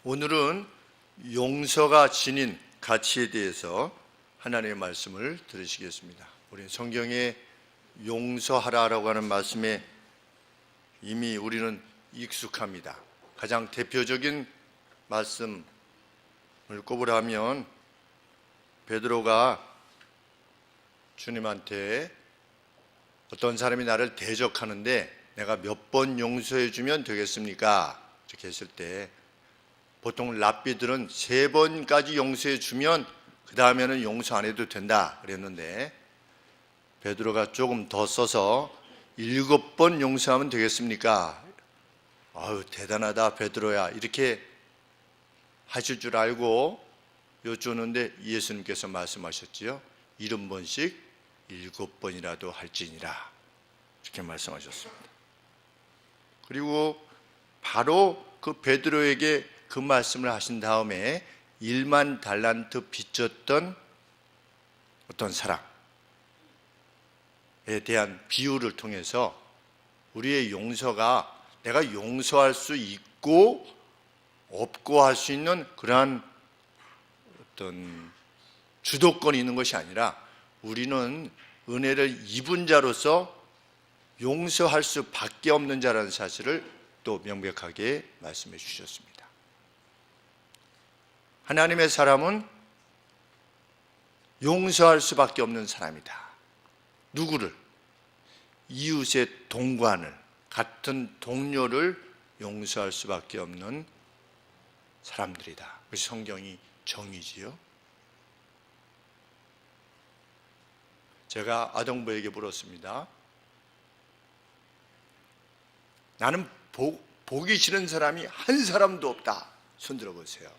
오늘은 용서가 지닌 가치에 대해서 하나님의 말씀을 들으시겠습니다. 우리는 성경에 용서하라라고 하는 말씀에 이미 우리는 익숙합니다. 가장 대표적인 말씀을 꼽으라면 베드로가 주님한테 어떤 사람이 나를 대적하는데 내가 몇 번 용서해 주면 되겠습니까? 이렇게 했을 때 보통 랍비들은 3번까지 용서해 주면 그 다음에는 용서 안 해도 된다 그랬는데 베드로가 조금 더 써서 7번 용서하면 되겠습니까? 아유 대단하다 베드로야 이렇게 하실 줄 알고 여쭈는데 예수님께서 말씀하셨지요. 70번씩 7번이라도 할지니라 이렇게 말씀하셨습니다. 그리고 바로 그 베드로에게 그 말씀을 하신 다음에 1만 달란트 빚졌던 어떤 사람에 대한 비유를 통해서 우리의 용서가 내가 용서할 수 있고 없고 할 수 있는 그러한 어떤 주도권이 있는 것이 아니라 우리는 은혜를 입은 자로서 용서할 수밖에 없는 자라는 사실을 또 명백하게 말씀해 주셨습니다. 하나님의 사람은 용서할 수밖에 없는 사람이다. 누구를? 이웃의 동관을, 같은 동료를 용서할 수밖에 없는 사람들이다. 그것이 성경이 정의지요. 제가 아동부에게 물었습니다. 나는 보기 싫은 사람이 한 사람도 없다. 손 들어보세요.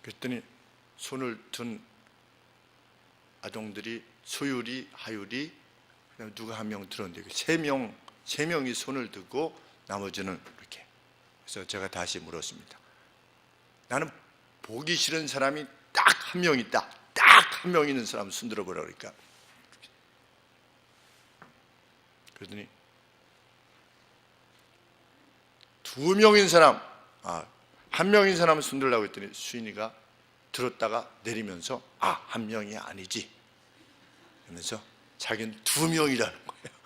그랬더니 손을 든 아동들이 소율이, 하율이 누가 한 명 들었는데 세 명이 손을 들고 나머지는 이렇게. 그래서 제가 다시 물었습니다. 나는 보기 싫은 사람이 딱 한 명 있다. 딱 한 명 있는 사람 손 들어보라 그러니까. 그러더니 2명인 사람, 한 명인 사람은 손 들라고 했더니 수인이가 들었다가 내리면서 한 명이 아니지 그러면서 자기는 2명이라는 거예요.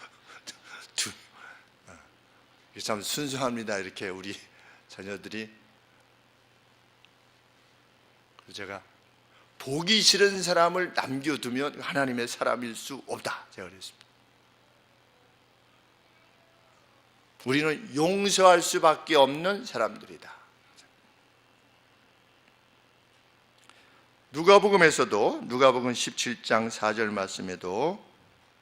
이게 참 순수합니다. 이렇게 우리 자녀들이. 그래서 제가 보기 싫은 사람을 남겨두면 하나님의 사람일 수 없다 제가 그랬습니다. 우리는 용서할 수밖에 없는 사람들이다. 누가복음에서도 누가복음 17장 4절 말씀에도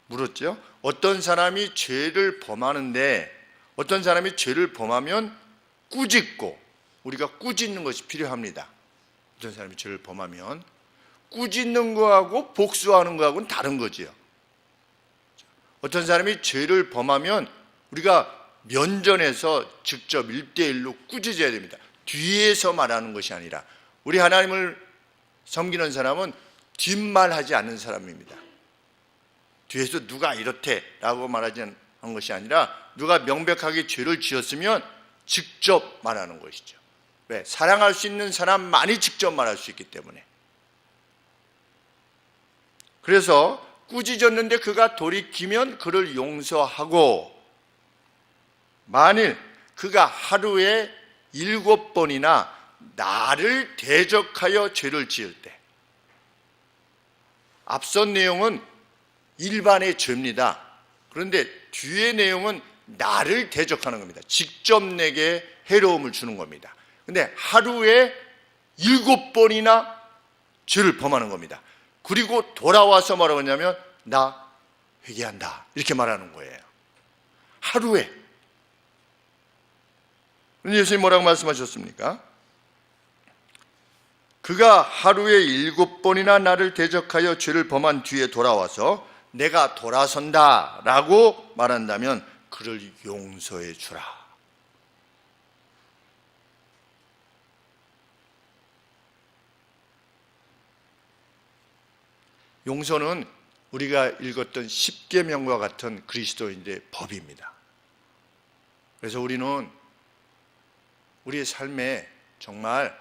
물었죠. 어떤 사람이 죄를 범하는데 어떤 사람이 죄를 범하면 꾸짖고 우리가 꾸짖는 것이 필요합니다. 어떤 사람이 죄를 범하면 꾸짖는 거하고 복수하는 거하고는 다른 거지요. 어떤 사람이 죄를 범하면 우리가 면전에서 직접 1대1로 꾸짖어야 됩니다. 뒤에서 말하는 것이 아니라 우리 하나님을 섬기는 사람은 뒷말하지 않는 사람입니다. 뒤에서 누가 이렇대 라고 말하지 않는 것이 아니라 누가 명백하게 죄를 지었으면 직접 말하는 것이죠. 왜? 사랑할 수 있는 사람만이 직접 말할 수 있기 때문에. 그래서 꾸짖었는데 그가 돌이키면 그를 용서하고 만일 그가 하루에 7번이나 나를 대적하여 죄를 지을 때 앞선 내용은 일반의 죄입니다. 그런데 뒤의 내용은 나를 대적하는 겁니다. 직접 내게 해로움을 주는 겁니다. 그런데 하루에 7번이나 죄를 범하는 겁니다. 그리고 돌아와서 뭐라고 하냐면 나 회개한다 이렇게 말하는 거예요. 하루에. 예수님 뭐라고 말씀하셨습니까? 그가 하루에 7번이나 나를 대적하여 죄를 범한 뒤에 돌아와서 내가 돌아선다 라고 말한다면 그를 용서해 주라. 용서는 우리가 읽었던 10계명과 같은 그리스도인의 법입니다. 그래서 우리는 우리의 삶에 정말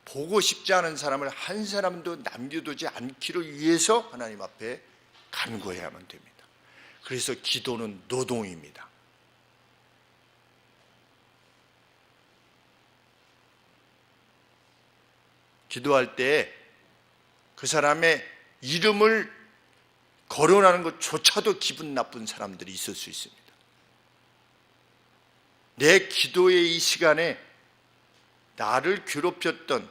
보고 싶지 않은 사람을 한 사람도 남겨두지 않기를 위해서 하나님 앞에 간구해야만 됩니다. 그래서 기도는 노동입니다. 기도할 때 그 사람의 이름을 거론하는 것조차도 기분 나쁜 사람들이 있을 수 있습니다. 내 기도의 이 시간에 나를 괴롭혔던,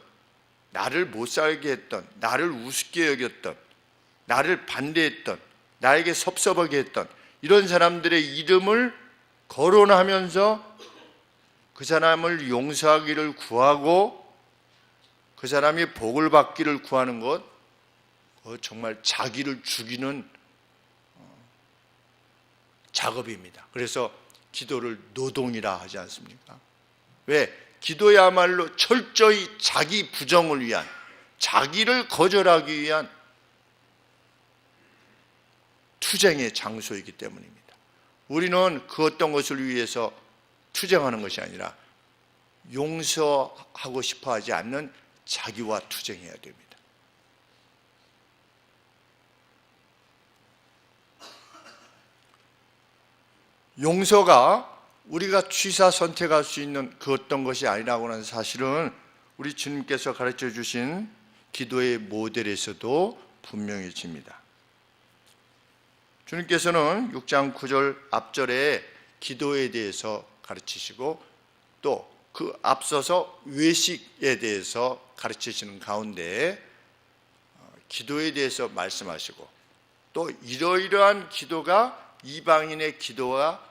나를 못 살게 했던, 나를 우습게 여겼던, 나를 반대했던, 나에게 섭섭하게 했던 이런 사람들의 이름을 거론하면서 그 사람을 용서하기를 구하고 그 사람이 복을 받기를 구하는 것, 정말 자기를 죽이는 작업입니다. 그래서 기도를 노동이라 하지 않습니까? 왜? 기도야말로 철저히 자기 부정을 위한, 자기를 거절하기 위한 투쟁의 장소이기 때문입니다. 우리는 그 어떤 것을 위해서 투쟁하는 것이 아니라 용서하고 싶어 하지 않는 자기와 투쟁해야 됩니다. 용서가 우리가 취사 선택할 수 있는 그 어떤 것이 아니라고 하는 사실은 우리 주님께서 가르쳐 주신 기도의 모델에서도 분명해집니다. 주님께서는 6장 9절 앞절에 기도에 대해서 가르치시고 또 그 앞서서 외식에 대해서 가르치시는 가운데 기도에 대해서 말씀하시고 또 이러이러한 기도가 이방인의 기도와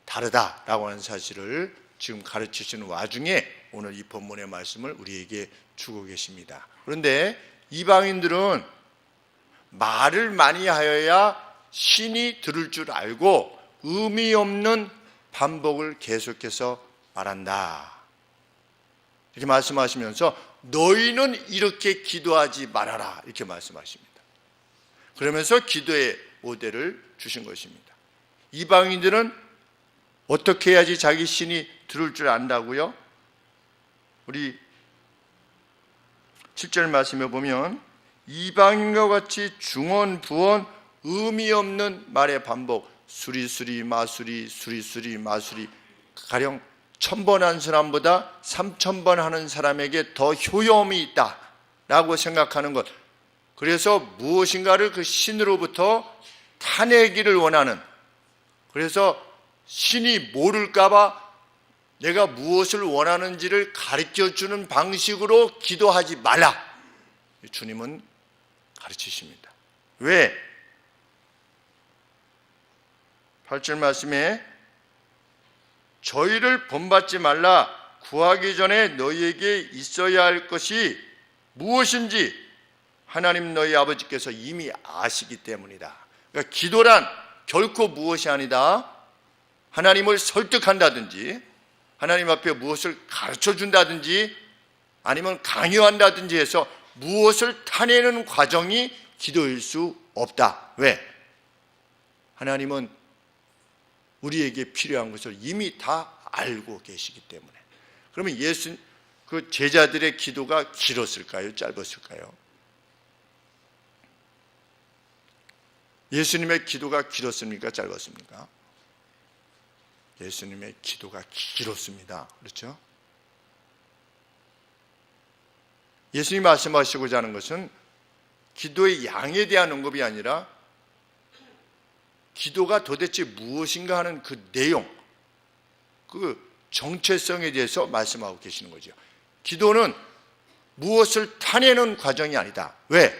다르다라고 하는 사실을 지금 가르치시는 와중에 오늘 이 본문의 말씀을 우리에게 주고 계십니다. 그런데 이방인들은 말을 많이 하여야 신이 들을 줄 알고 의미 없는 반복을 계속해서 말한다. 이렇게 말씀하시면서 너희는 이렇게 기도하지 말아라 이렇게 말씀하십니다. 그러면서 기도의 모델을 주신 것입니다. 이방인들은 어떻게 해야지 자기 신이 들을 줄 안다고요? 우리 7절 말씀에 보면 이방인과 같이 중언 부언 의미 없는 말의 반복, 수리수리 마수리 수리수리 마수리, 가령 1000번 한 사람보다 3000번 하는 사람에게 더 효용이 있다라고 생각하는 것, 그래서 무엇인가를 그 신으로부터 타내기를 원하는, 그래서 신이 모를까봐 내가 무엇을 원하는지를 가르쳐주는 방식으로 기도하지 말라. 주님은 가르치십니다. 왜? 8절 말씀에 저희를 본받지 말라. 구하기 전에 너희에게 있어야 할 것이 무엇인지 하나님 너희 아버지께서 이미 아시기 때문이다. 그러니까 기도란 결코 무엇이 아니다. 하나님을 설득한다든지 하나님 앞에 무엇을 가르쳐준다든지 아니면 강요한다든지 해서 무엇을 타내는 과정이 기도일 수 없다. 왜? 하나님은 우리에게 필요한 것을 이미 다 알고 계시기 때문에. 그러면 그 제자들의 기도가 길었을까요? 짧았을까요? 예수님의 기도가 길었습니까? 짧았습니까? 예수님의 기도가 길었습니다. 그렇죠? 예수님이 말씀하시고자 하는 것은 기도의 양에 대한 언급이 아니라 기도가 도대체 무엇인가 하는 그 내용, 그 정체성에 대해서 말씀하고 계시는 거죠. 기도는 무엇을 타내는 과정이 아니다. 왜?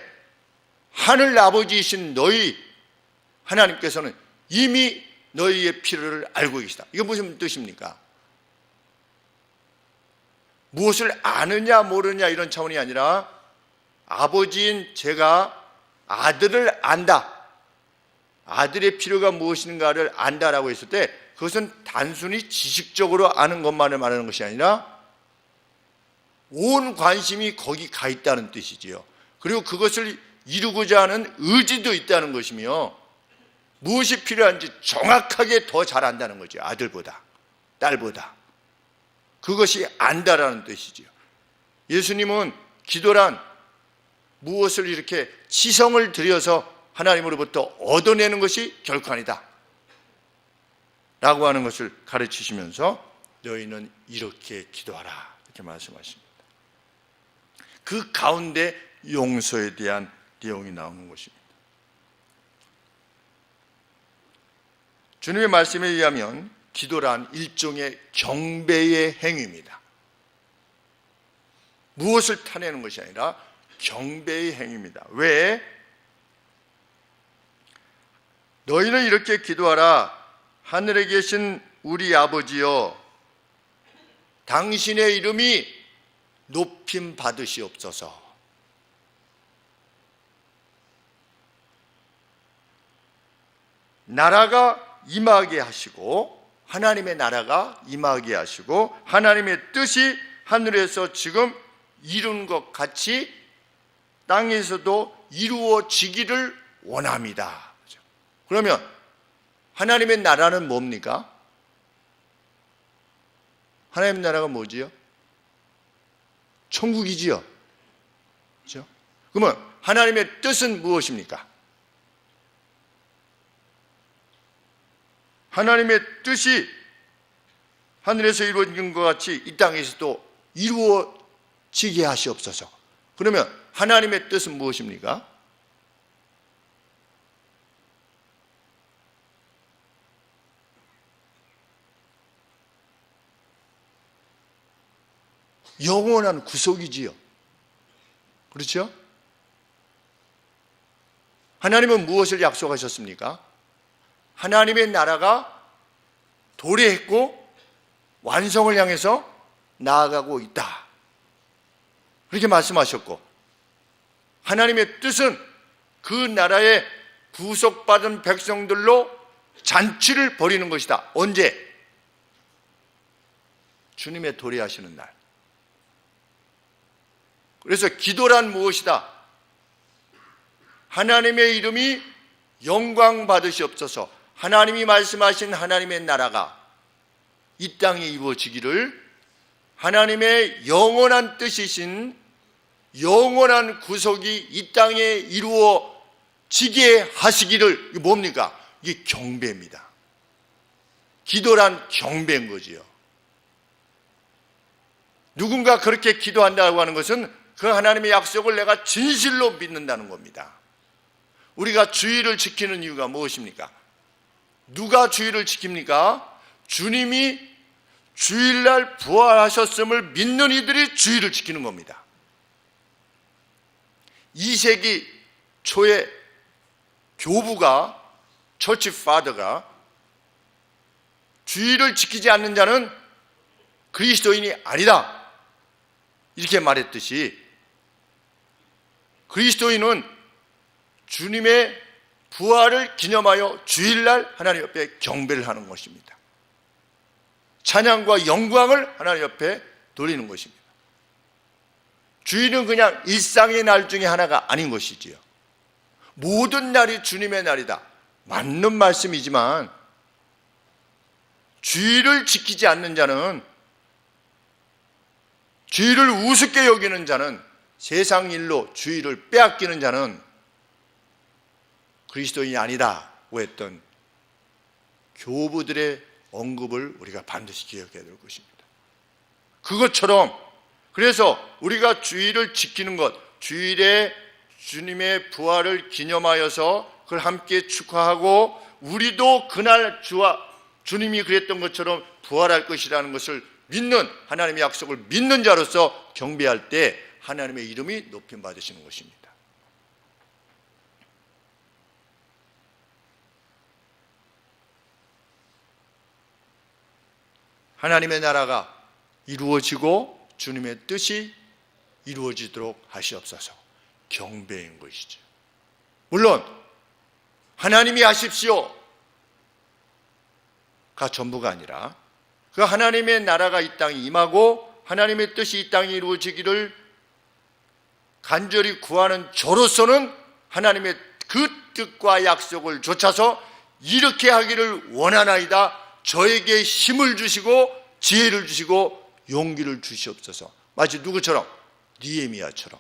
하늘 아버지이신 너희 하나님께서는 이미 너희의 필요를 알고 계시다. 이게 무슨 뜻입니까? 무엇을 아느냐 모르냐 이런 차원이 아니라 아버지인 제가 아들을 안다, 아들의 필요가 무엇인가를 안다라고 했을 때 그것은 단순히 지식적으로 아는 것만을 말하는 것이 아니라 온 관심이 거기 가 있다는 뜻이지요. 그리고 그것을 이루고자 하는 의지도 있다는 것이며 무엇이 필요한지 정확하게 더 잘 안다는 거죠. 아들보다 딸보다. 그것이 안다라는 뜻이지요. 예수님은 기도란 무엇을 이렇게 지성을 들여서 하나님으로부터 얻어내는 것이 결코 아니다 라고 하는 것을 가르치시면서 너희는 이렇게 기도하라 이렇게 말씀하십니다. 그 가운데 용서에 대한 내용이 나오는 것입니다. 주님의 말씀에 의하면 기도란 일종의 경배의 행위입니다. 무엇을 타내는 것이 아니라 경배의 행위입니다. 왜? 너희는 이렇게 기도하라. 하늘에 계신 우리 아버지여, 당신의 이름이 높임 받으시옵소서. 나라가 임하게 하시고, 하나님의 나라가 임하게 하시고, 하나님의 뜻이 하늘에서 지금 이룬 것 같이 땅에서도 이루어지기를 원합니다. 그러면 하나님의 나라는 뭡니까? 하나님의 나라가 뭐지요? 천국이지요. 그렇죠? 그러면 하나님의 뜻은 무엇입니까? 하나님의 뜻이 하늘에서 이루어진 것 같이 이 땅에서도 이루어지게 하시옵소서. 그러면 하나님의 뜻은 무엇입니까? 영원한 구속이지요. 그렇죠? 하나님은 무엇을 약속하셨습니까? 하나님의 나라가 도래했고 완성을 향해서 나아가고 있다. 그렇게 말씀하셨고, 하나님의 뜻은 그 나라에 구속받은 백성들로 잔치를 벌이는 것이다. 언제? 주님의 도래하시는 날. 그래서 기도란 무엇이다? 하나님의 이름이 영광 받으시옵소서. 하나님이 말씀하신 하나님의 나라가 이 땅에 이루어지기를, 하나님의 영원한 뜻이신 영원한 구속이 이 땅에 이루어지게 하시기를. 이게 뭡니까? 이게 경배입니다. 기도란 경배인 거지요. 누군가 그렇게 기도한다고 하는 것은 그 하나님의 약속을 내가 진실로 믿는다는 겁니다. 우리가 주일을 지키는 이유가 무엇입니까? 누가 주일을 지킵니까? 주님이 주일날 부활하셨음을 믿는 이들이 주일을 지키는 겁니다. 2세기 초에 교부가, 처치 파더가 주일을 지키지 않는 자는 그리스도인이 아니다 이렇게 말했듯이, 그리스도인은 주님의 부활을 기념하여 주일날 하나님 옆에 경배를 하는 것입니다. 찬양과 영광을 하나님 옆에 돌리는 것입니다. 주일은 그냥 일상의 날 중에 하나가 아닌 것이지요. 모든 날이 주님의 날이다. 맞는 말씀이지만 주일을 지키지 않는 자는, 주일을 우습게 여기는 자는, 세상 일로 주일을 빼앗기는 자는 그리스도인이 아니다고 했던 교부들의 언급을 우리가 반드시 기억해야 될 것입니다. 그것처럼, 그래서 우리가 주일을 지키는 것, 주일에 주님의 부활을 기념하여서 그걸 함께 축하하고, 우리도 그날 주님이 그랬던 것처럼 부활할 것이라는 것을 믿는, 하나님의 약속을 믿는 자로서 경배할 때 하나님의 이름이 높임 받으시는 것입니다. 하나님의 나라가 이루어지고 주님의 뜻이 이루어지도록 하시옵소서. 경배인 것이죠. 물론 하나님이 하십시오가 전부가 아니라, 그 하나님의 나라가 이 땅에 임하고 하나님의 뜻이 이 땅에 이루어지기를 간절히 구하는 저로서는 하나님의 그 뜻과 약속을 좇아서 이렇게 하기를 원하나이다. 저에게 힘을 주시고 지혜를 주시고 용기를 주시옵소서. 마치 누구처럼? 느헤미야처럼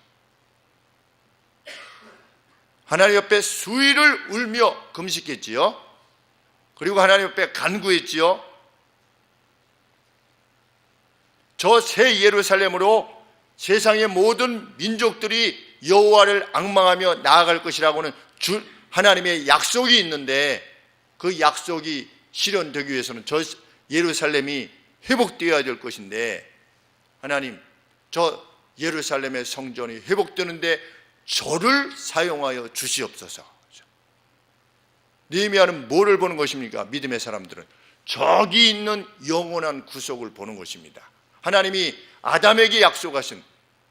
하나님 앞에 수일을 울며 금식했지요. 그리고 하나님 앞에 간구했지요. 저 새 예루살렘으로 세상의 모든 민족들이 여호와를 앙망하며 나아갈 것이라고는 하나님의 약속이 있는데, 그 약속이 실현되기 위해서는 저 예루살렘이 회복되어야 될 것인데, 하나님, 저 예루살렘의 성전이 회복되는데 저를 사용하여 주시옵소서. 느헤미야는 뭐를 보는 것입니까? 믿음의 사람들은 저기 있는 영원한 구속을 보는 것입니다. 하나님이 아담에게 약속하신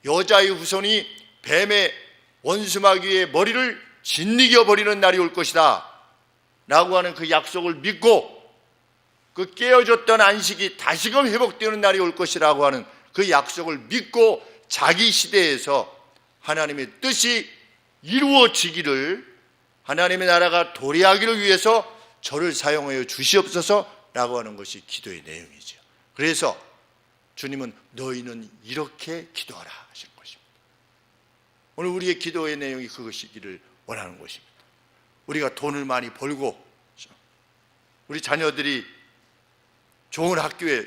여자의 후손이 뱀의 원수마귀의 머리를 짓이겨 버리는 날이 올 것이다 라고 하는 그 약속을 믿고, 그 깨어졌던 안식이 다시금 회복되는 날이 올 것이라고 하는 그 약속을 믿고 자기 시대에서 하나님의 뜻이 이루어지기를, 하나님의 나라가 도래하기를 위해서 저를 사용하여 주시옵소서 라고 하는 것이 기도의 내용이죠. 그래서 주님은 너희는 이렇게 기도하라 하시는 것입니다. 오늘 우리의 기도의 내용이 그것이기를 원하는 것입니다. 우리가 돈을 많이 벌고 우리 자녀들이 좋은 학교에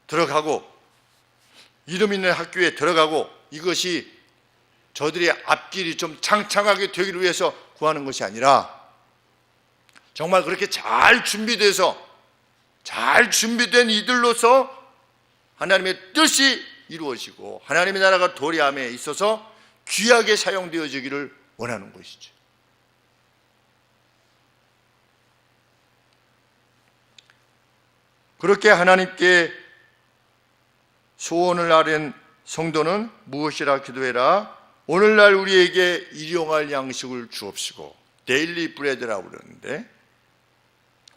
들어가고 이름 있는 학교에 들어가고, 이것이 저들의 앞길이 좀 창창하게 되기를 위해서 구하는 것이 아니라, 정말 그렇게 잘 준비된 이들로서 하나님의 뜻이 이루어지고 하나님의 나라가 도래함에 있어서 귀하게 사용되어지기를 원하는 것이죠. 그렇게 하나님께 소원을 아뢰는 성도는 무엇이라 기도해라. 오늘날 우리에게 일용할 양식을 주옵시고, 데일리 브레드라고 그러는데,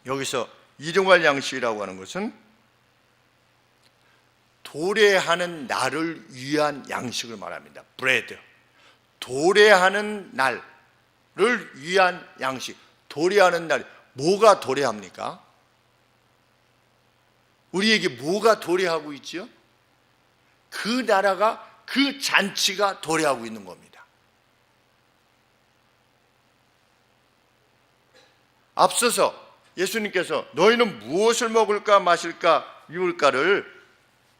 여기서 일용할 양식이라고 하는 것은 도래하는 날을 위한 양식을 말합니다. 브레드, 도래하는 날을 위한 양식. 도래하는 날, 뭐가 도래합니까? 우리에게 뭐가 도래하고 있지요? 그 나라가, 그 잔치가 도래하고 있는 겁니다. 앞서서 예수님께서 너희는 무엇을 먹을까 마실까 입을까를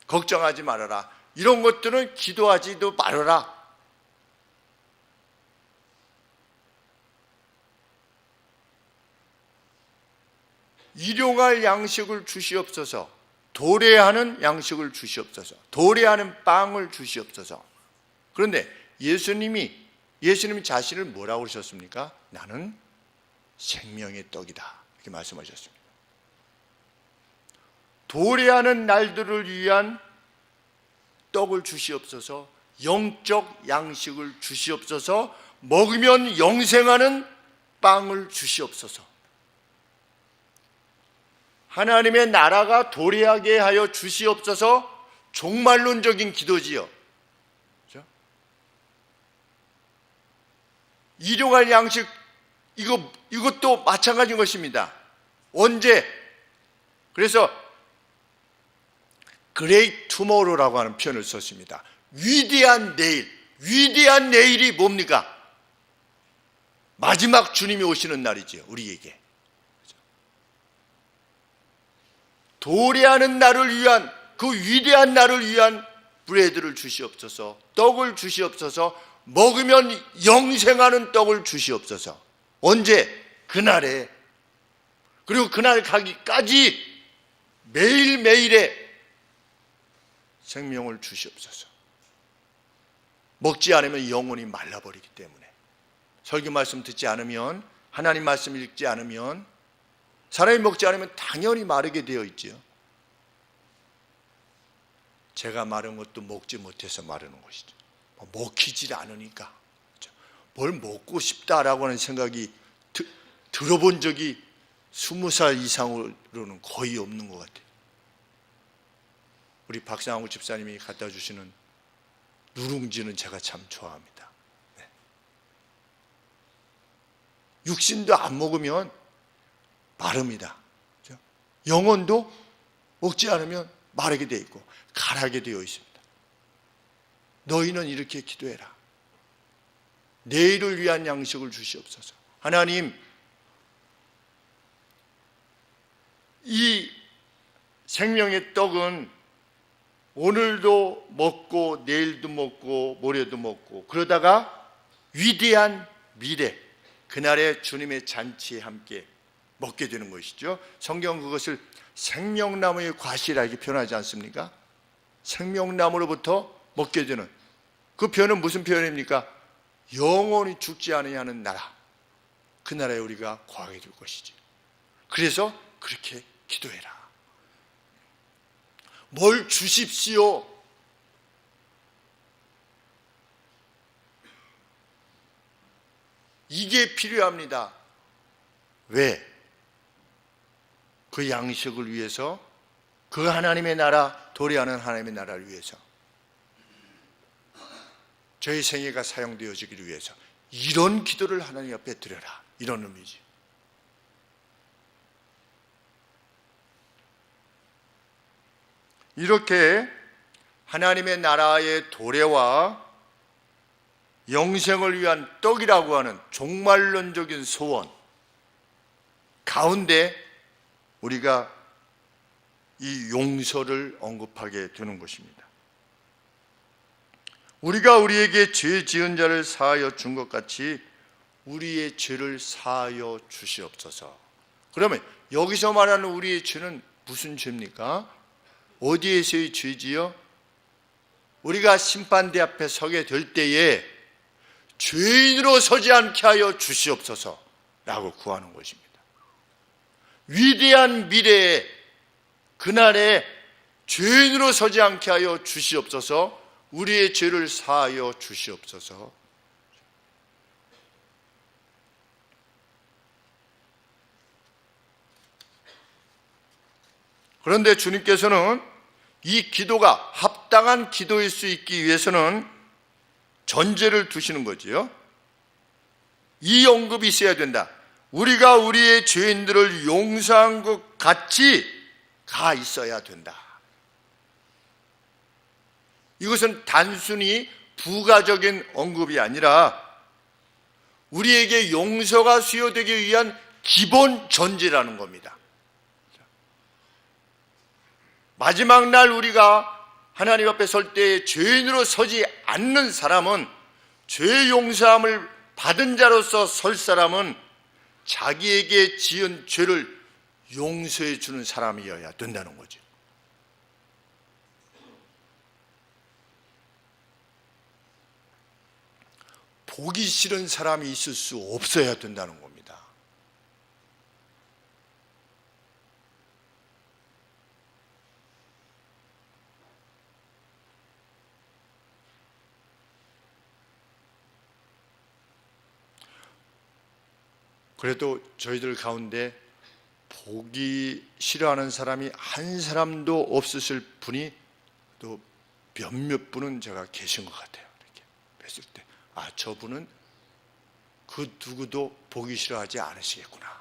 걱정하지 말아라, 이런 것들은 기도하지도 말아라. 일용할 양식을 주시옵소서, 도래하는 양식을 주시옵소서, 도래하는 빵을 주시옵소서. 그런데 예수님이 자신을 뭐라고 그러셨습니까? 나는 생명의 떡이다, 이렇게 말씀하셨습니다. 도래하는 날들을 위한 떡을 주시옵소서, 영적 양식을 주시옵소서, 먹으면 영생하는 빵을 주시옵소서. 하나님의 나라가 도래하게 하여 주시옵소서, 종말론적인 기도지요. 그렇죠? 일용할 양식, 이것도 마찬가지인 것입니다. 언제? 그래서 Great Tomorrow라고 하는 표현을 썼습니다. 위대한 내일. 위대한 내일이 뭡니까? 마지막 주님이 오시는 날이지요, 우리에게. 도래하는 날을 위한, 그 위대한 날을 위한 브레드를 주시옵소서, 떡을 주시옵소서, 먹으면 영생하는 떡을 주시옵소서. 언제? 그날에. 그리고 그날 가기까지 매일매일의 생명을 주시옵소서. 먹지 않으면 영혼이 말라버리기 때문에, 설교 말씀 듣지 않으면, 하나님 말씀 읽지 않으면, 사람이 먹지 않으면 당연히 마르게 되어 있지요. 제가 마른 것도 먹지 못해서 마르는 것이죠. 먹히질 않으니까. 뭘 먹고 싶다라고 하는 생각이 들어본 적이 20살 이상으로는 거의 없는 것 같아요. 우리 박상우 집사님이 갖다 주시는 누룽지는 제가 참 좋아합니다. 네. 육신도 안 먹으면 마릅니다. 영혼도 먹지 않으면 말하게 되어 있고 가라게 되어 있습니다. 너희는 이렇게 기도해라. 내일을 위한 양식을 주시옵소서. 하나님, 이 생명의 떡은 오늘도 먹고 내일도 먹고 모레도 먹고 그러다가 위대한 미래, 그날의 주님의 잔치에 함께 먹게 되는 것이죠. 성경 그것을 생명나무의 과실이라 이렇게 표현하지 않습니까? 생명나무로부터 먹게 되는 그 표현은 무슨 표현입니까? 영원히 죽지 아니하는 나라, 그 나라에 우리가 거하게 될 것이지. 그래서 그렇게 기도해라. 뭘 주십시오. 이게 필요합니다. 왜? 그 양식을 위해서, 그 하나님의 나라, 도래하는 하나님의 나라를 위해서, 저희 생애가 사용되어지기를 위해서 이런 기도를 하나님 앞에 드려라, 이런 의미지. 이렇게 하나님의 나라의 도래와 영생을 위한 떡이라고 하는 종말론적인 소원 가운데 우리가 이 용서를 언급하게 되는 것입니다. 우리가 우리에게 죄 지은 자를 사하여 준 것 같이 우리의 죄를 사하여 주시옵소서. 그러면 여기서 말하는 우리의 죄는 무슨 죄입니까? 어디에서의 죄지요? 우리가 심판대 앞에 서게 될 때에 죄인으로 서지 않게 하여 주시옵소서 라고 구하는 것입니다. 위대한 미래에 그날에 죄인으로 서지 않게 하여 주시옵소서, 우리의 죄를 사하여 주시옵소서. 그런데 주님께서는 이 기도가 합당한 기도일 수 있기 위해서는 전제를 두시는 거지요. 이 언급이 있어야 된다. 우리가 우리의 죄인들을 용서한 것 같이 가 있어야 된다. 이것은 단순히 부가적인 언급이 아니라 우리에게 용서가 수여되기 위한 기본 전제라는 겁니다. 마지막 날 우리가 하나님 앞에 설 때 죄인으로 서지 않는 사람은, 죄 용서함을 받은 자로서 설 사람은 자기에게 지은 죄를 용서해 주는 사람이어야 된다는 거죠. 보기 싫은 사람이 있을 수 없어야 된다는 겁니다. 그래도 저희들 가운데 보기 싫어하는 사람이 한 사람도 없으실 분이 또 몇몇 분은 제가 계신 것 같아요. 이렇게 뵀을 때, 아, 저분은 그 누구도 보기 싫어하지 않으시겠구나.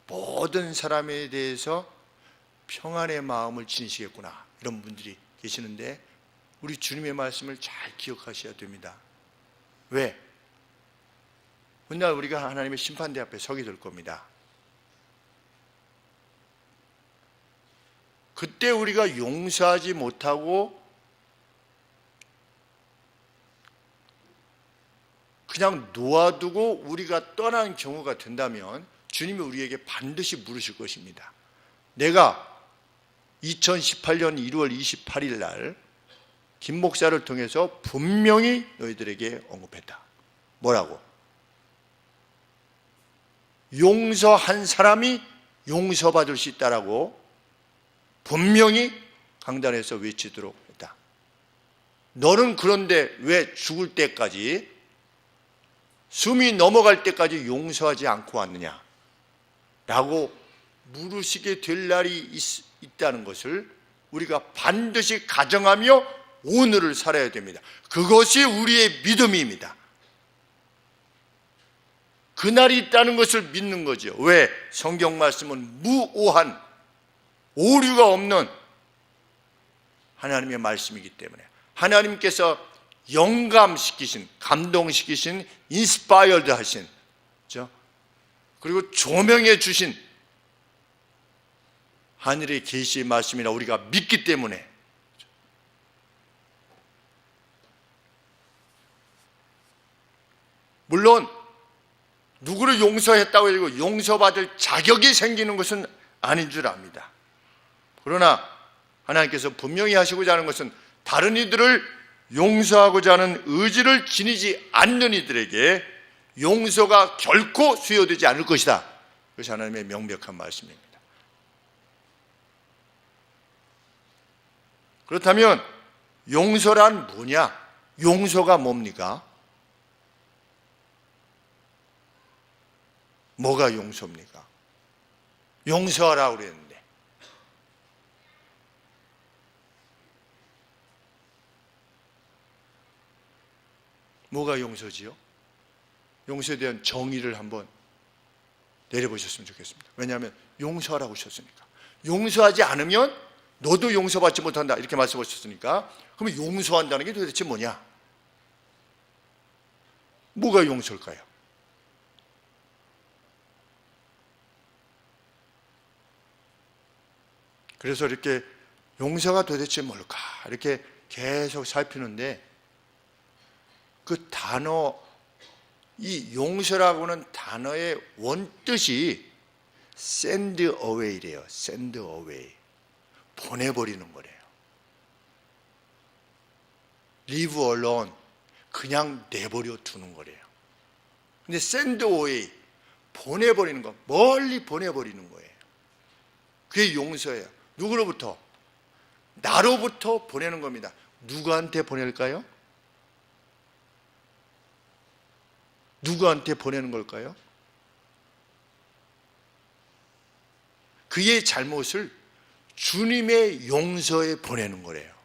모든 사람에 대해서 평안의 마음을 지니시겠구나. 이런 분들이 계시는데 우리 주님의 말씀을 잘 기억하셔야 됩니다. 왜? 훗날 우리가 하나님의 심판대 앞에 서게 될 겁니다. 그때 우리가 용서하지 못하고 그냥 놓아두고 우리가 떠난 경우가 된다면 주님이 우리에게 반드시 물으실 것입니다. 내가 2018년 1월 28일 날 김 목사를 통해서 분명히 너희들에게 언급했다. 뭐라고? 용서한 사람이 용서받을 수 있다라고 분명히 강단에서 외치도록 했다. 너는 그런데 왜 죽을 때까지, 숨이 넘어갈 때까지 용서하지 않고 왔느냐? 라고 물으시게 될 날이 있다는 것을 우리가 반드시 가정하며 오늘을 살아야 됩니다. 그것이 우리의 믿음입니다. 그날이 있다는 것을 믿는 거죠. 왜? 성경 말씀은 무오한, 오류가 없는 하나님의 말씀이기 때문에 하나님께서 영감시키신, 감동시키신, 인스파이어드 하신, 그렇죠? 그리고 조명해 주신 하늘의 계시의 말씀이라 우리가 믿기 때문에 물론 누구를 용서했다고 해서 용서받을 자격이 생기는 것은 아닌 줄 압니다. 그러나 하나님께서 분명히 하시고자 하는 것은 다른 이들을 용서하고자 하는 의지를 지니지 않는 이들에게 용서가 결코 수여되지 않을 것이다. 그것이 하나님의 명백한 말씀입니다. 그렇다면 용서란 뭐냐? 용서가 뭡니까? 뭐가 용서입니까? 용서하라고 그랬는데 뭐가 용서지요? 용서에 대한 정의를 한번 내려보셨으면 좋겠습니다. 왜냐하면 용서하라고 하셨으니까. 용서하지 않으면 너도 용서받지 못한다 이렇게 말씀하셨으니까 그러면 용서한다는 게 도대체 뭐냐? 뭐가 용서일까요? 그래서 이렇게 용서가 도대체 뭘까? 이렇게 계속 살피는데 그 단어, 이 용서라고는 단어의 원뜻이 send away래요. send away. 보내버리는 거래요. leave alone. 그냥 내버려 두는 거래요. 근데 send away. 보내버리는 거. 멀리 보내버리는 거예요. 그게 용서예요. 누구로부터? 나로부터 보내는 겁니다. 누구한테 보낼까요? 누구한테 보내는 걸까요? 그의 잘못을 주님의 용서에 보내는 거래요.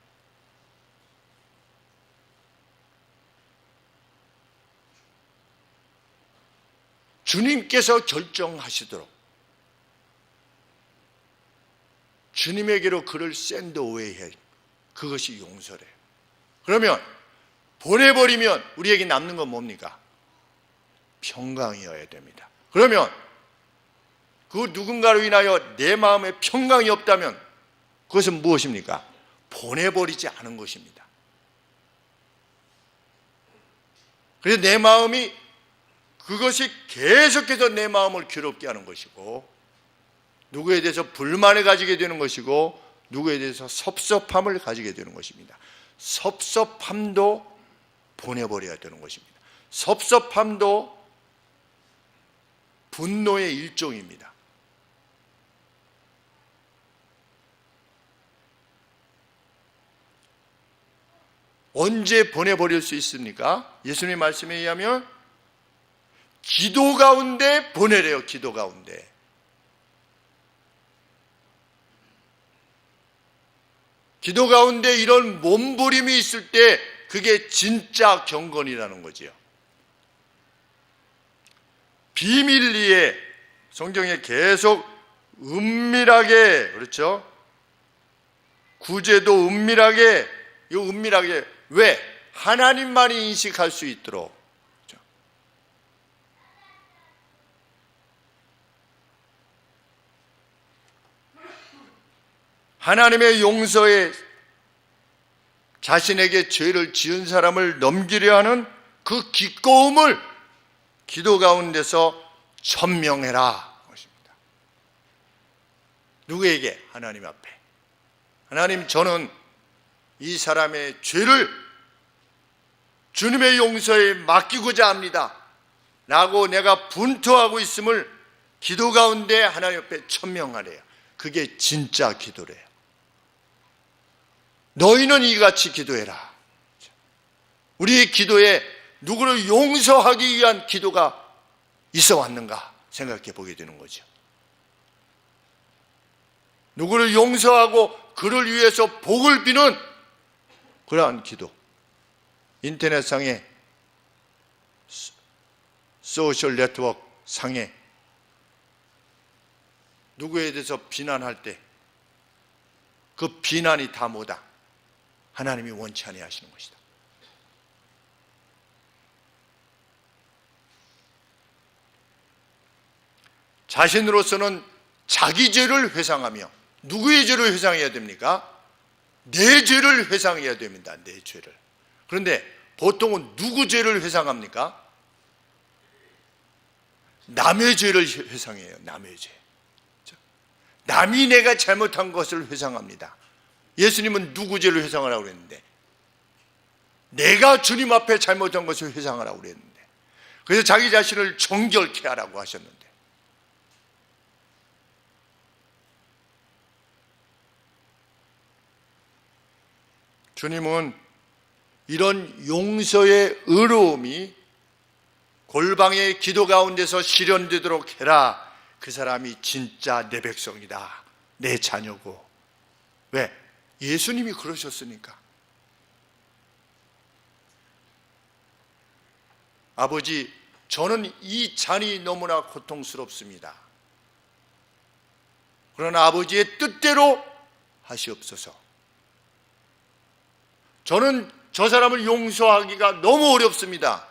주님께서 결정하시도록 주님에게로 그를 send away 해. 그것이 용서래요. 그러면 보내버리면 우리에게 남는 건 뭡니까? 평강이어야 됩니다. 그러면 그 누군가로 인하여 내 마음에 평강이 없다면 그것은 무엇입니까? 보내버리지 않은 것입니다. 그래서 내 마음이 그것이 계속해서 내 마음을 괴롭게 하는 것이고 누구에 대해서 불만을 가지게 되는 것이고 누구에 대해서 섭섭함을 가지게 되는 것입니다. 섭섭함도 보내버려야 되는 것입니다. 섭섭함도 분노의 일종입니다. 언제 보내버릴 수 있습니까? 예수님 말씀에 의하면 기도 가운데 보내래요. 기도 가운데. 기도 가운데 이런 몸부림이 있을 때 그게 진짜 경건이라는 거지요. 비밀리에 성경에 계속 은밀하게, 그렇죠? 구제도 은밀하게, 이 은밀하게 왜? 하나님만이 인식할 수 있도록. 그렇죠? 하나님의 용서에 자신에게 죄를 지은 사람을 넘기려 하는 그 기꺼움을 기도 가운데서 천명해라 것입니다. 누구에게? 하나님 앞에. 하나님, 저는 이 사람의 죄를 주님의 용서에 맡기고자 합니다 라고 내가 분투하고 있음을 기도 가운데 하나님 앞에 천명하래요. 그게 진짜 기도래요. 너희는 이같이 기도해라. 우리의 기도에 누구를 용서하기 위한 기도가 있어 왔는가 생각해 보게 되는 거죠. 누구를 용서하고 그를 위해서 복을 비는 그러한 기도. 인터넷상에 소셜 네트워크 상에 누구에 대해서 비난할 때 그 비난이 다 뭐다? 하나님이 원치 아니하시는 것이다. 자신으로서는 자기 죄를 회상하며, 누구의 죄를 회상해야 됩니까? 내 죄를 회상해야 됩니다. 내 죄를. 그런데 보통은 누구 죄를 회상합니까? 남의 죄를 회상해요. 남의 죄. 남이 내가 잘못한 것을 회상합니다. 예수님은 누구 죄를 회상하라고 그랬는데, 내가 주님 앞에 잘못한 것을 회상하라고 그랬는데, 그래서 자기 자신을 정결케 하라고 하셨는데, 주님은 이런 용서의 의로움이 골방의 기도 가운데서 실현되도록 해라. 그 사람이 진짜 내 백성이다, 내 자녀고. 왜? 예수님이 그러셨으니까. 아버지, 저는 이 잔이 너무나 고통스럽습니다. 그러나 아버지의 뜻대로 하시옵소서. 저는 저 사람을 용서하기가 너무 어렵습니다.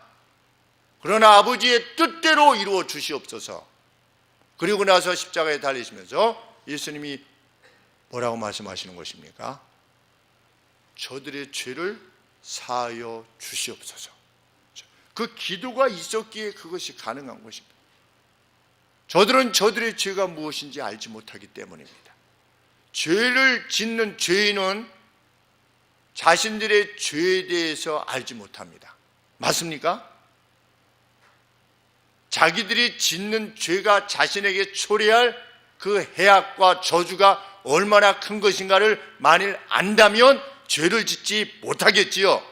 그러나 아버지의 뜻대로 이루어 주시옵소서. 그리고 나서 십자가에 달리시면서 예수님이 뭐라고 말씀하시는 것입니까? 저들의 죄를 사하여 주시옵소서. 그 기도가 있었기에 그것이 가능한 것입니다. 저들은 저들의 죄가 무엇인지 알지 못하기 때문입니다. 죄를 짓는 죄인은 자신들의 죄에 대해서 알지 못합니다. 맞습니까? 자기들이 짓는 죄가 자신에게 초래할 그 해악과 저주가 얼마나 큰 것인가를 만일 안다면 죄를 짓지 못하겠지요.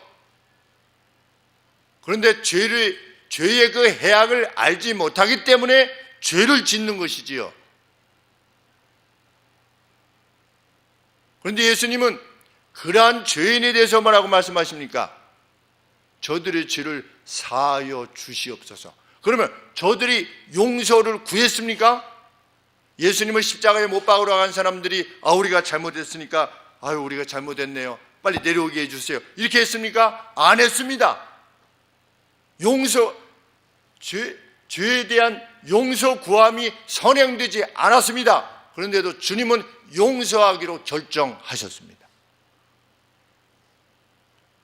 그런데 죄의 그 해악을 알지 못하기 때문에 죄를 짓는 것이지요. 그런데 예수님은 그러한 죄인에 대해서 뭐라고 말씀하십니까? 저들의 죄를 사하여 주시옵소서. 그러면 저들이 용서를 구했습니까? 예수님을 십자가에 못 박으러 간 사람들이 우리가 잘못했으니까 우리가 잘못했네요, 빨리 내려오게 해주세요, 이렇게 했습니까? 안 했습니다. 죄에 대한 용서 구함이 선행되지 않았습니다. 그런데도 주님은 용서하기로 결정하셨습니다.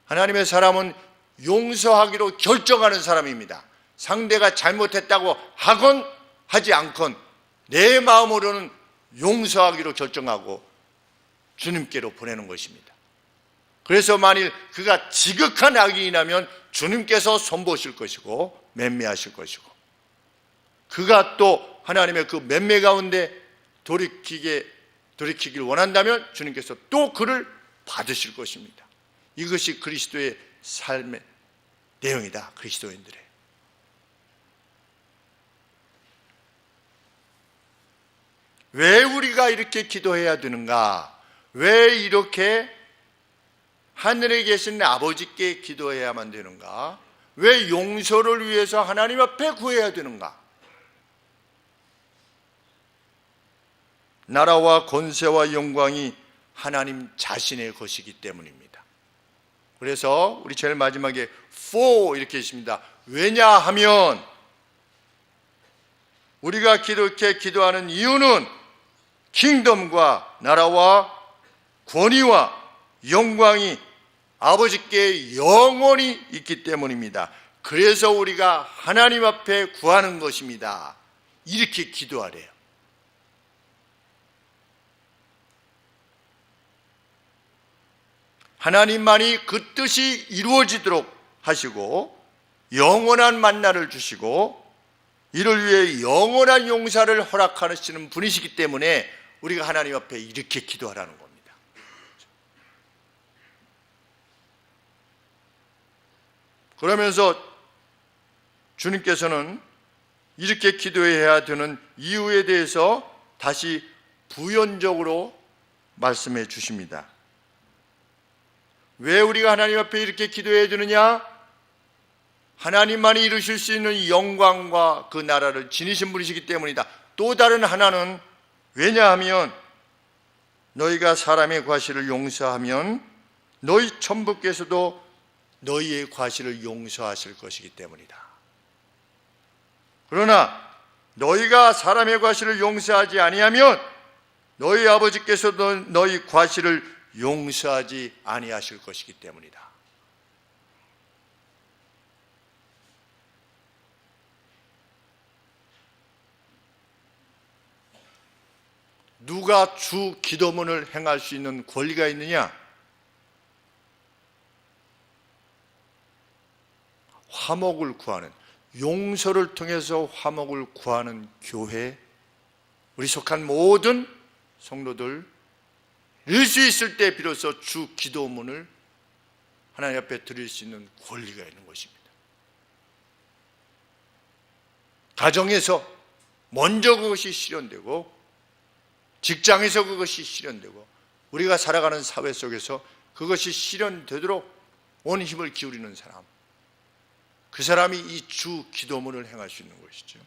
하나님의 사람은 용서하기로 결정하는 사람입니다. 상대가 잘못했다고 하건 하지 않건 내 마음으로는 용서하기로 결정하고 주님께로 보내는 것입니다. 그래서 만일 그가 지극한 악인이라면 주님께서 손보실 것이고 맴매하실 것이고, 그가 또 하나님의 그 맴매 가운데 돌이키길 원한다면 주님께서 또 그를 받으실 것입니다. 이것이 그리스도의 삶의 내용이다. 그리스도인들의. 왜 우리가 이렇게 기도해야 되는가? 왜 이렇게 하늘에 계신 아버지께 기도해야만 되는가? 왜 용서를 위해서 하나님 앞에 구해야 되는가? 나라와 권세와 영광이 하나님 자신의 것이기 때문입니다. 그래서 우리 제일 마지막에 for 이렇게 있습니다. 왜냐하면, 우리가 이렇게 기도하는 이유는 킹덤과 나라와 권위와 영광이 아버지께 영원히 있기 때문입니다. 그래서 우리가 하나님 앞에 구하는 것입니다. 이렇게 기도하래요. 하나님만이 그 뜻이 이루어지도록 하시고 영원한 만나를 주시고 이를 위해 영원한 용서를 허락하시는 분이시기 때문에 우리가 하나님 앞에 이렇게 기도하라는 겁니다. 그러면서 주님께서는 이렇게 기도해야 되는 이유에 대해서 다시 부연적으로 말씀해 주십니다. 왜 우리가 하나님 앞에 이렇게 기도해야 되느냐? 하나님만이 이루실 수 있는 영광과 그 나라를 지니신 분이시기 때문이다. 또 다른 하나는, 왜냐하면 너희가 사람의 과실을 용서하면 너희 천부께서도 너희의 과실을 용서하실 것이기 때문이다. 그러나 너희가 사람의 과실을 용서하지 아니하면 너희 아버지께서도 너희 과실을 용서하지 아니하실 것이기 때문이다. 누가 주 기도문을 행할 수 있는 권리가 있느냐? 화목을 구하는, 용서를 통해서 화목을 구하는 교회, 우리 속한 모든 성도들, 이룰 수 있을 때 비로소 주 기도문을 하나님 앞에 드릴 수 있는 권리가 있는 것입니다. 가정에서 먼저 그것이 실현되고, 직장에서 그것이 실현되고, 우리가 살아가는 사회 속에서 그것이 실현되도록 온 힘을 기울이는 사람, 그 사람이 이 주 기도문을 행할 수 있는 것이죠.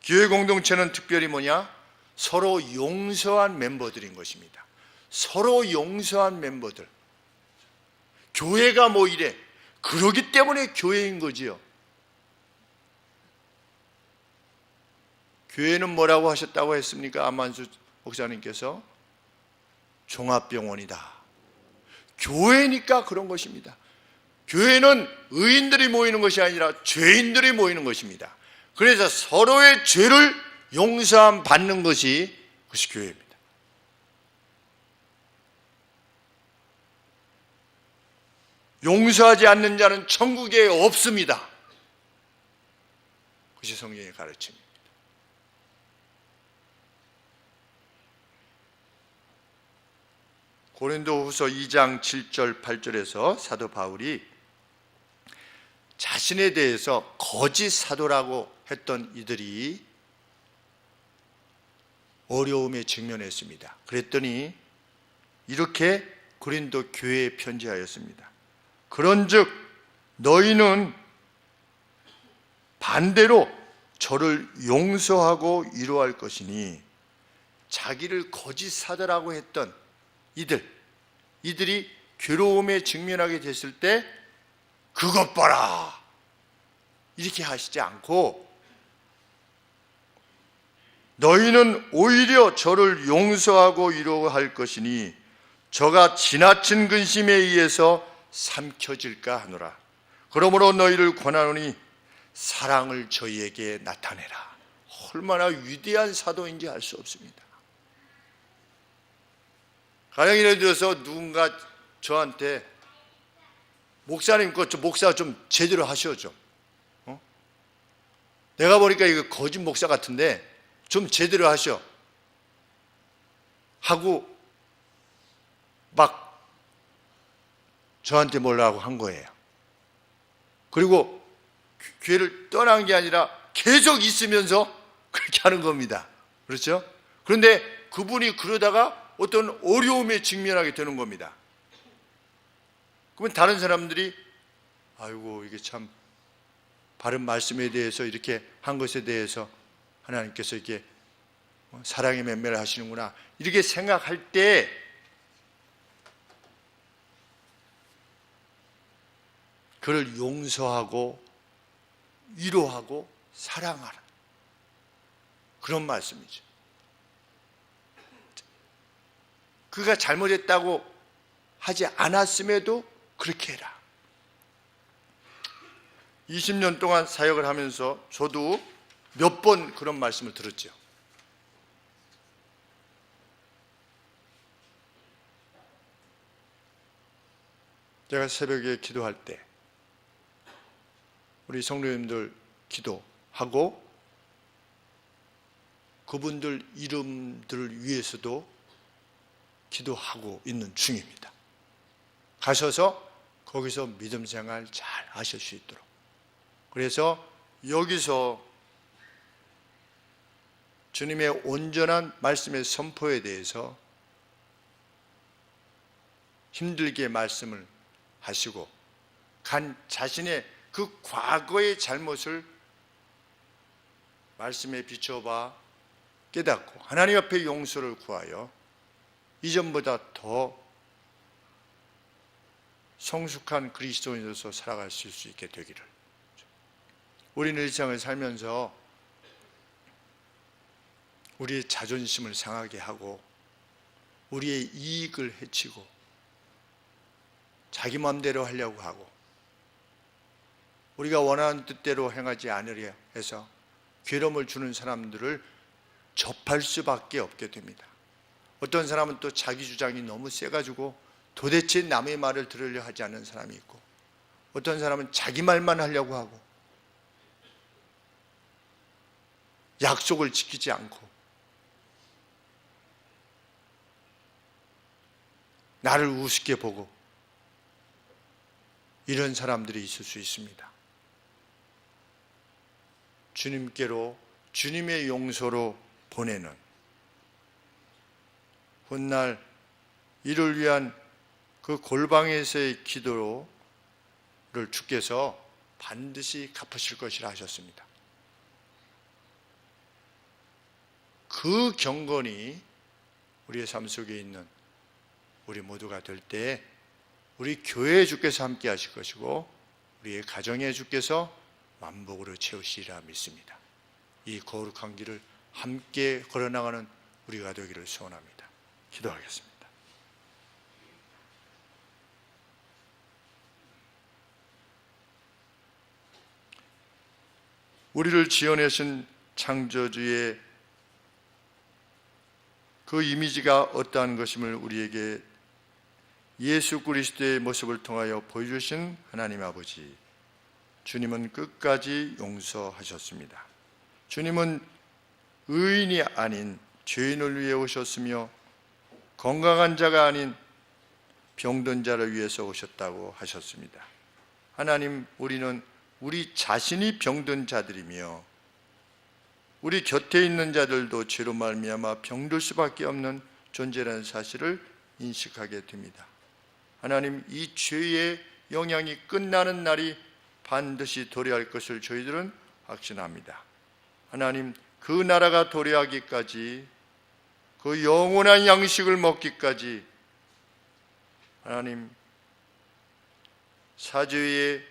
교회 공동체는 특별히 뭐냐? 서로 용서한 멤버들인 것입니다. 서로 용서한 멤버들. 교회가 뭐 이래? 그러기 때문에 교회인 거지요. 교회는 뭐라고 하셨다고 했습니까? 안만수 목사님께서 종합병원이다. 교회니까 그런 것입니다. 교회는 의인들이 모이는 것이 아니라 죄인들이 모이는 것입니다. 그래서 서로의 죄를 용서함 받는 것이 그것이 교회입니다. 용서하지 않는 자는 천국에 없습니다. 그것이 성경의 가르침입니다. 고린도후서 2장 7절 8절에서 사도 바울이 자신에 대해서 거짓 사도라고 했던 이들이 어려움에 직면했습니다. 그랬더니 이렇게 고린도 교회에 편지하였습니다. 그런즉 너희는 반대로 저를 용서하고 위로할 것이니, 자기를 거짓 사도라고 했던 이들이 괴로움에 직면하게 됐을 때 그것 봐라 이렇게 하시지 않고, 너희는 오히려 저를 용서하고 위로할 것이니 저가 지나친 근심에 의해서 삼켜질까 하노라. 그러므로 너희를 권하노니 사랑을 저희에게 나타내라. 얼마나 위대한 사도인지 알 수 없습니다. 가령 예를 들어서 누군가 저한테 목사님, 목사 좀 제대로 하셔 좀. 내가 보니까 이거 거짓 목사 같은데 좀 제대로 하셔 하고 막 저한테 뭐라고 한 거예요. 그리고 교회를 떠난 게 아니라 계속 있으면서 그렇게 하는 겁니다. 그렇죠? 그런데 그분이 그러다가 어떤 어려움에 직면하게 되는 겁니다. 그러면 다른 사람들이 아이고 이게 참 바른 말씀에 대해서 이렇게 한 것에 대해서 하나님께서 이렇게 사랑의 맹매를 하시는구나 이렇게 생각할 때 그를 용서하고 위로하고 사랑하라, 그런 말씀이죠. 그가 잘못했다고 하지 않았음에도 그렇게 해라. 20년 동안 사역을 하면서 저도 몇 번 그런 말씀을 들었죠. 제가 새벽에 기도할 때 우리 성도님들 기도하고 그분들 이름들을 위해서도 기도하고 있는 중입니다. 가셔서 거기서 믿음 생활 잘 하실 수 있도록. 그래서 여기서 주님의 온전한 말씀의 선포에 대해서 힘들게 말씀을 하시고 자신의 그 과거의 잘못을 말씀에 비춰봐 깨닫고 하나님 앞에 용서를 구하여 이전보다 더 성숙한 그리스도인으로서 살아갈 수 있게 되기를. 우리는 일상을 살면서 우리의 자존심을 상하게 하고 우리의 이익을 해치고 자기 마음대로 하려고 하고 우리가 원하는 뜻대로 행하지 않으려 해서 괴로움을 주는 사람들을 접할 수밖에 없게 됩니다. 어떤 사람은 또 자기 주장이 너무 세가지고 도대체 남의 말을 들으려 하지 않는 사람이 있고, 어떤 사람은 자기 말만 하려고 하고 약속을 지키지 않고 나를 우습게 보고 이런 사람들이 있을 수 있습니다. 주님께로 주님의 용서로 보내는 훗날 이를 위한 그 골방에서의 기도를 주께서 반드시 갚으실 것이라 하셨습니다. 그 경건이 우리의 삶 속에 있는 우리 모두가 될 때 우리 교회에 주께서 함께 하실 것이고 우리의 가정에 주께서 만복으로 채우시리라 믿습니다. 이 거룩한 길을 함께 걸어나가는 우리가 되기를 소원합니다. 기도하겠습니다. 우리를 지어내신 창조주의 그 이미지가 어떠한 것임을 우리에게 예수 그리스도의 모습을 통하여 보여주신 하나님 아버지, 주님은 끝까지 용서하셨습니다. 주님은 의인이 아닌 죄인을 위해 오셨으며 건강한 자가 아닌 병든 자를 위해서 오셨다고 하셨습니다. 하나님, 우리는 우리 자신이 병든 자들이며 우리 곁에 있는 자들도 죄로 말미암아 병들 수밖에 없는 존재라는 사실을 인식하게 됩니다. 하나님, 이 죄의 영향이 끝나는 날이 반드시 도래할 것을 저희들은 확신합니다. 하나님, 그 나라가 도래하기까지, 그 영원한 양식을 먹기까지 하나님, 사죄의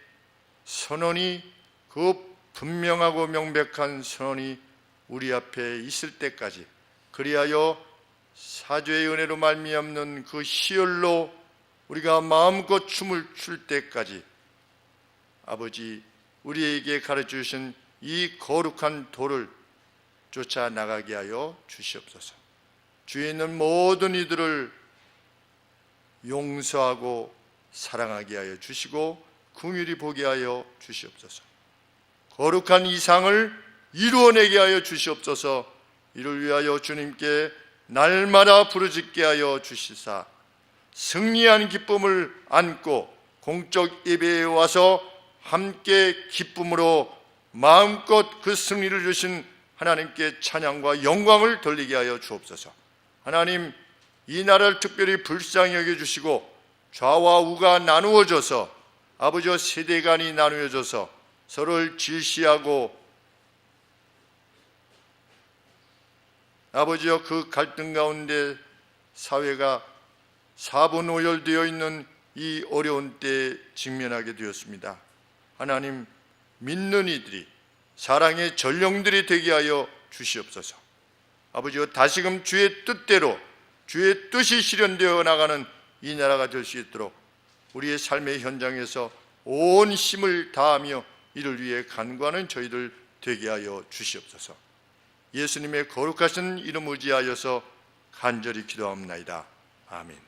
선언이, 그 분명하고 명백한 선언이 우리 앞에 있을 때까지, 그리하여 사죄의 은혜로 말미암는 그 희열로 우리가 마음껏 춤을 출 때까지 아버지, 우리에게 가르쳐 주신 이 거룩한 도를 쫓아 나가게 하여 주시옵소서. 주위에 있는 모든 이들을 용서하고 사랑하게 하여 주시고 긍휼히 보게 하여 주시옵소서. 거룩한 이상을 이루어내게 하여 주시옵소서. 이를 위하여 주님께 날마다 부르짖게 하여 주시사 승리한 기쁨을 안고 공적 예배에 와서 함께 기쁨으로 마음껏 그 승리를 주신 하나님께 찬양과 영광을 돌리게 하여 주옵소서. 하나님, 이 나라를 특별히 불쌍히 여겨주시고 좌와 우가 나누어져서 아버지와 세대 간이 나누어져서 서로를 질시하고 아버지여 그 갈등 가운데 사회가 사분오열되어 있는 이 어려운 때에 직면하게 되었습니다. 하나님, 믿는 이들이 사랑의 전령들이 되게 하여 주시옵소서. 아버지여, 다시금 주의 뜻대로 주의 뜻이 실현되어 나가는 이 나라가 될 수 있도록 우리의 삶의 현장에서 온 힘을 다하며 이를 위해 간구하는 저희들 되게 하여 주시옵소서. 예수님의 거룩하신 이름 의지하여서 간절히 기도합니다. 아멘.